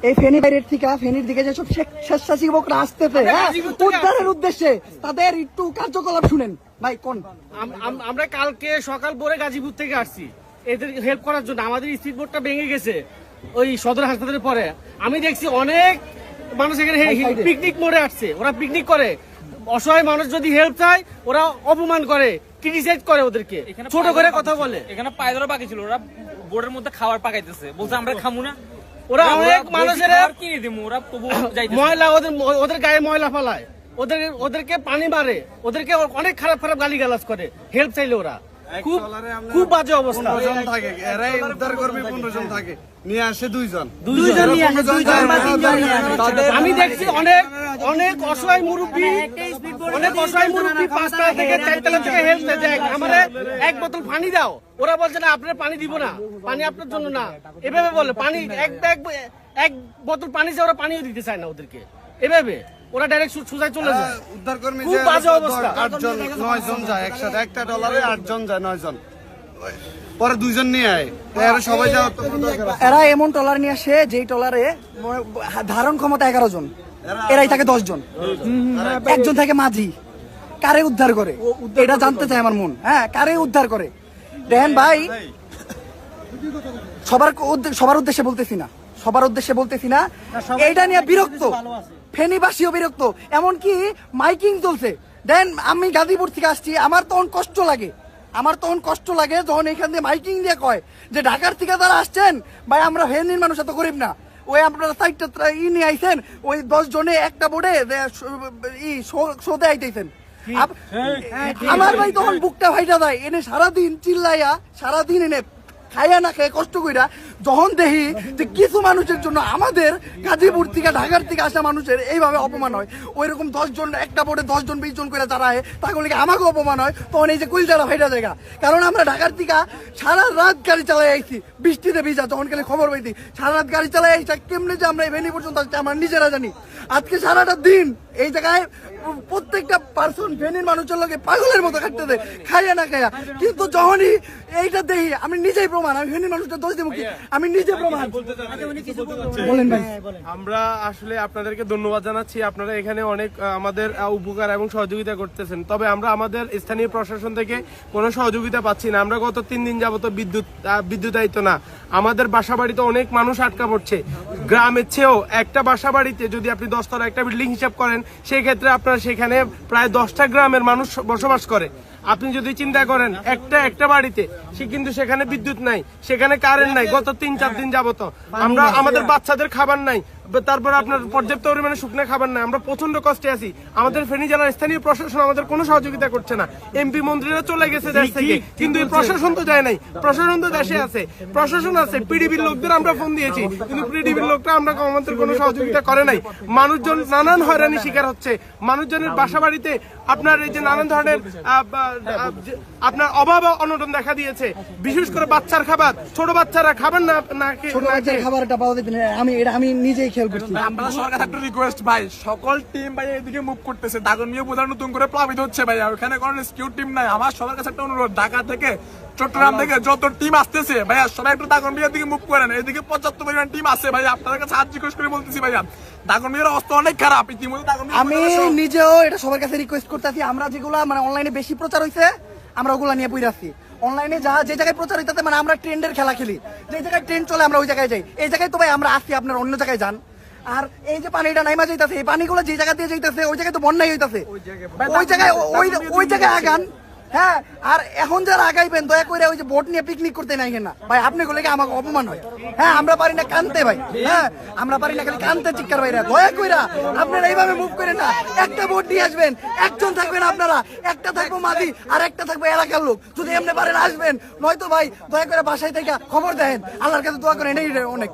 এই ফেনী বাইরের থেকে ফেনীর দিকে যেসব স্বেচ্ছাসেবকরা আসতেছে উদ্ধারের উদ্দেশ্যে তাদের একটু কার্যকলাপ শুনেন ভাই। কোন আমরা কালকে সকাল ভোরে গাজীপুর থেকে আসছি এদের হেল্প করার জন্য। আমাদের স্পিড বোটটা ভেঙে গেছে ওই সদর হাসপাতালের পরে। আমি দেখছি অনেক মানুষ এখানে পিকনিক মোড়ে আসছে, ওরা পিকনিক করে। অসহায় মানুষ যদি হেল্প চায় ওরা অপমান করে, ক্রিটিসাইজ করে, ওদেরকে ছোট করে কথা বলে। এখানে পায়ে ধরা বাকি ছিল, ওরা বোর্ডের মধ্যে খাবার পাকাইতেছে, বলছে আমরা খামু না। ওরা অনেক মানুষের কিনে দিব, ওরা তবু ময়লা ওদের গায়ে ময়লা ফেলায়, ওদেরকে পানি মারে, ওদেরকে অনেক খারাপ খারাপ গালি গালাজ করে হেল্প চাইলে। ওরা খুব বাজে অবস্থা। থাকে এরাই উদ্ধার করবে, 15 জন থাকে, নিয়ে আসে দুইজন। আমি দেখছি অনেক অসহায় মুরব্বী, অনেক অসহায় মুরব্বী 5 তলা থেকে 4 তলা থেকে হেল্প দেয়, আমাদের এক বোতল পানি দাও। ওরা বলছে না আপনার পানি দিব না, পানি আপনার জন্য না, এভাবে বলে। পানি এক বোতল পানি চাই, ওরা পানিও দিতে চায় না ওদেরকে, এভাবে ওরা ডাইরেক্ট সুজায় চলে যায়। উদ্ধার কর্মী খুব বাজে অবস্থা। 8 জন 9 জন যায় একসাথে, একটা ডলারে 8 জন যায়, 9 জন পরে 2 জন নিয়ে আয়। এরা সবাই যাওয়ার তো এরা এমন ট্রলার নিয়ে আসে যেই ট্রলারে ধারণ ক্ষমতা 11 জন, এরাই থাকে 10 জন, একজন থাকে মাঝি। কারে উদ্ধার করে এটা জানতে চাই আমার মন। হ্যাঁ, কারে উদ্ধার করে দেখেন ভাই। সবার উদ্দেশ্যে বলতেছি না, সবার উদ্দেশ্যে বলতেছি না, এইটা নিয়ে বিরক্ত, ফেনীবাসীও বিরক্ত। এমনকি মাইকিং চলছে। দেন আমি গাজীপুর থেকে আসছি, আমার তখন কষ্ট লাগে যখন এখান দিয়ে মাইকিং দিয়ে কয় যে ঢাকার থেকে যারা আসছেন ভাই, আমরা ফেনীর মানুষ এত গরিব না, ওই আপনারা সাইডটা নিয়ে আইছেন, ওই 10 জনে একটা বোর্ডে শোতে আইতেছেন। আমার ভাই তখন বুকটা ভাইটা যায়, এনে সারাদিন চিল্লাইয়া, সারাদিন এনে খাইয়া না খেয়ে কষ্ট কইরা যখন দেখি যে কিছু মানুষের জন্য আমাদের গাজীপুর থেকে ঢাকার থেকে আসা মানুষের এইভাবে অপমান হয়, ওই রকম 10 জন একটা বোর্ডে 10 জন 20 জন করে যারা হয় তাহলে আমাকে অপমান হয়, তখন এই যে কুইলটারা ভাইটা জায়গা। কারণ আমরা ঢাকার থেকে সারা রাত গাড়ি চালাই আইছি, বৃষ্টিতে ভিজা, যখন খালি খবর পাইছি সারা রাত গাড়ি চালাই আইসা কেমনে যে আমরা এই ভেনি পর্যন্ত আসছি আমরা নিজেরা জানি। আজকে সারাটা দিন এই জায়গায় প্রত্যেকটা পার্সন ফেনীর মানুষের লোকে পাগলের মতো কাটতে দেয় খাইয়া না খাইয়া। কিন্তু যখনই এইটা দেখি আমি নিজেই প্রমাণ, আমি ফেনীর মানুষটা দোষ দেবো কি, আমি নিজে প্রমাণ। বলেন ভাই। আমরা আসলে আপনাদেরকে ধন্যবাদ জানাচ্ছি, আপনারা এখানে অনেক আমাদের উপকার এবং সহযোগিতা করতেছেন। তবে আমরা আমাদের স্থানীয় প্রশাসন থেকে কোনো সহযোগিতা পাচ্ছি না। আমরা গত 3 দিন যাবত বিদ্যুতায়িত না, আমাদের বাসা বাড়িতে অনেক মানুষ আটকা পড়ছে। গ্রামের চেয়েও একটা বাসা বাড়িতে যদি আপনি 10 তলা একটা বিল্ডিং হিসাব করেন, সেই ক্ষেত্রে আপনার সেখানে প্রায় 10টা গ্রামের মানুষ বসবাস করে। আপনি যদি চিন্তা করেন একটা বাড়িতে সে কিন্তু সেখানে বিদ্যুৎ নাই, সেখানে কারেন্ট নাই, গত 3-4 দিন যাবত আমরা আমাদের বাচ্চাদের খাবার নাই, তারপর আপনার পর্যাপ্ত পরিমাণে শুকনো খাবার নাই, আমরা প্রচন্ড কষ্টে আছি। আমাদের ফেনী জেলার স্থানীয় প্রশাসন আমাদের কোনো সহযোগিতা করছে না। এমপি মন্ত্রীরা চলে গেছে দেশ থেকে, কিন্তু এই প্রশাসন তো যায় নাই। প্রশাসন তো দেশে আছে, প্রশাসন আছে, পিডিবির লোকদের আমরা ফোন দিয়েছি, কিন্তু পিডিবির লোকটা আমরা আমাদের কোনো সহযোগিতা করে নাই। মানুষজন নানান হয়রানি শিকার হচ্ছে, মানুষজনের বাসা বাড়িতে আপনার এই যে নানান ধরনের আপনার অভাব অনটন দেখা দিয়েছে। বিশেষ করে বাচ্চার খাবার, ছোট বাচ্চারা খাবার না খাবারটা পাওয়া যেত না, আমি নিজেই খেয়াল করছি। আমরা সরকার একটা রিকোয়েস্ট ভাই, সকল টিম ভাই এদিকে মুভ করতেছে, দাগনমিয়া বোধ নতুন করে প্লাবিত হচ্ছে ভাই, ওখানে কোনো রেস্কিউ টিম নাই। আমার সবার কাছে একটা অনুরোধ, ঢাকা থেকে চট্টগ্রাম থেকে যত টিম আসতেছে ভাইয়া সবাই একটু দাগনমিয়ার দিকে মুভ করেন। এদিকে 75 পরিমাণ টিম আছে ভাই, আপনাদের কাছে হাত রিকোয়েস্ট করে বলতেছি ভাইয়া, দাগনমিয়ার অবস্থা অনেক খারাপ ইতিমধ্যে। আমি নিজেও এটা সবার কাছে রিকোয়েস্ট করতেছি, আমরা যেগুলা মানে অনলাইনে বেশি প্রচার হয়েছে আমরা ওগুলা নিয়ে পড়ে আসছি। অনলাইনে যে জায়গায় প্রচার হইতেছে মানে আমরা ট্রেন্ডের খেলা খেলি, যে জায়গায় ট্রেন্ড চলে আমরা ওই জায়গায় যাই। এই জায়গায় তো ভাই আমরা আসি, আপনার অন্য জায়গায় যান। আর এই যে পানিটা নাইমা যাইতেছে, এই পানিগুলো যে জায়গা দিয়ে যাইতেছে ওই জায়গায় তো বন্যাই হইতেছে, ওই জায়গায় আগান। হ্যাঁ, আর এখন যারা আগাইবেন দয়া করে ওই যে বোট নিয়ে পিকনিক করতে নাই না ভাই, আপনি গুলো আমাকে অপমান হয়। হ্যাঁ, আমরা পারি না কানতে ভাই, হ্যাঁ আমরা পারি না খালি কানতে চিৎকার ভাইরা, দয়া কইরা আপনারা এইভাবে মুভ করেন না। একটা বোট নিয়ে আসবেন, একজন থাকবেন আপনারা, একটা থাকবো মাঝি আর একটা থাকবে এলাকার লোক। যদি এমনি পারেন আসবেন, নয়তো ভাই দয়া করে বাসায় থেকে খবর দেন, আল্লাহর কাছে দোয়া করেন, এই অনেক।